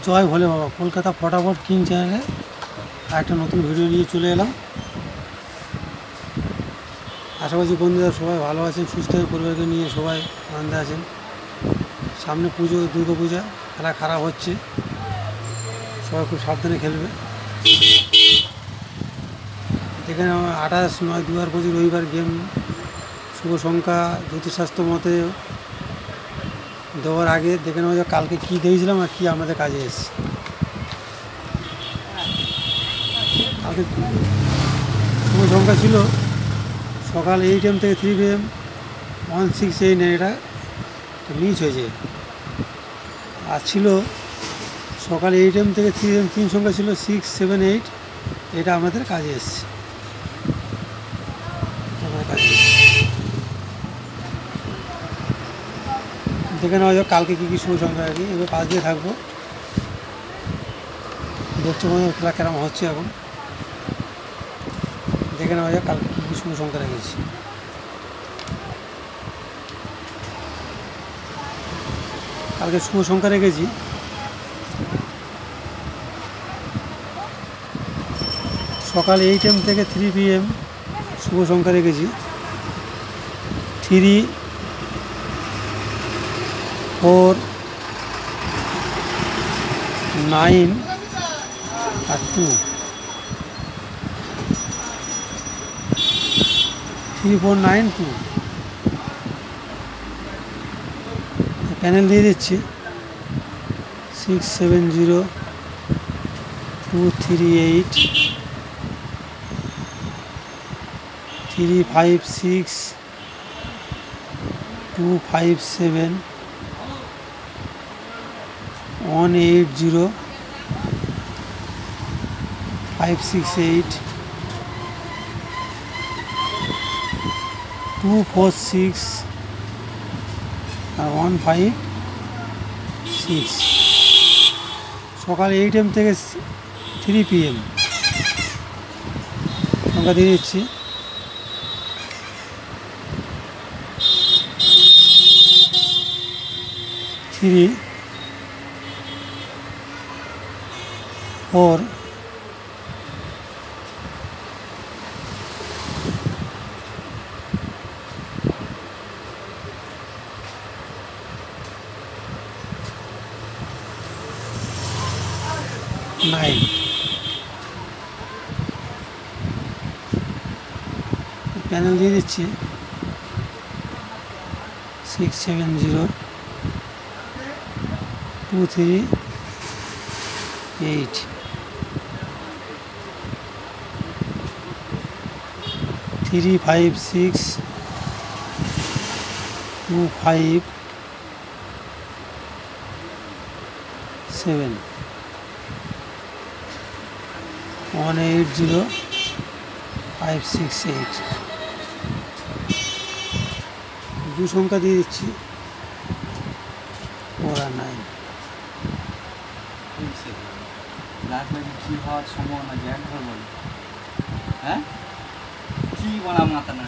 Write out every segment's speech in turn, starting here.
জয় ভোলে বাবা। কলকাতা ফটাফট কিং চ্যানেলে একটা নতুন ভিডিও নিয়ে চলে এলাম। আশা করছি বন্ধুরা সবাই ভালো আছেন, সুস্থ হয়ে পরিবারকে নিয়ে সবাই আনন্দে আছেন। সামনে পুজো, দুর্গা পূজা, খেলা খারাপ হচ্ছে, সবাই খুব সাবধানে খেলবে। এখানে 28/9/2025 রবিবার গেম শুভ সংখ্যা জ্যোতিষশাস্ত্র মতে দেওয়ার আগে দেখে নেওয়া যাক কালকে কী দিয়েছিলাম আর কী আমাদের কাজে এসেছে। কালকে শুভ সংখ্যা ছিল সকাল 8 AM থেকে 3 PM 1689, এটা মিস হয়েছে। আর ছিল সকাল 8 AM থেকে 3 AM, 3 সংখ্যা ছিল 678, এটা আমাদের কাজে এসছে। দেখে নেওয়া যাক কালকে কী কী শুভ সংখ্যা আর কি। এবার পাশ দিয়ে থাকবো, দেখছো মনে খেলা কেরম হচ্ছে এখন। দেখে নেওয়া যাক কালকে কী কী শুভ সংখ্যা রেখেছি। কালকে শুভ সংখ্যা রেখেছি সকাল 8 AM থেকে 3 PM শুভ সংখ্যা রেখেছি 3, 4, 9 আর 2। 3, 4, 9, 2 প্যানেল দিয়ে দিচ্ছি 670 238 356 257 180 568 246 আর 156। সকাল 8 AM থেকে 3 PM সংখ্যা দিয়ে দিচ্ছি 3, 4, 9। প্যানেল দিয়ে দিচ্ছি 670 238 356 257 180 568। দু সংখ্যা দিয়ে দিচ্ছি 4 আর 9। কি হওয়ার সম্ভাবনা যে একবার বলে, হ্যাঁ কি বলা মাথা না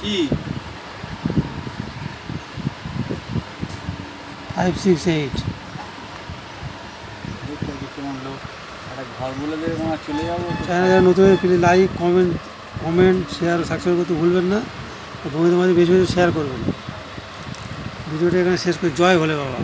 কি 568। কেমন লোক একটা ঘর বলে দেবে মা চলে যাবো। চ্যানেলে নতুন please like comment share subscribe করতে ভুলবেন না। বন্ধুদের মাঝে বেশি বেশি শেয়ার করবেন। ভিডিওটা এখানে শেষ করে জয় ভোলে বাবা।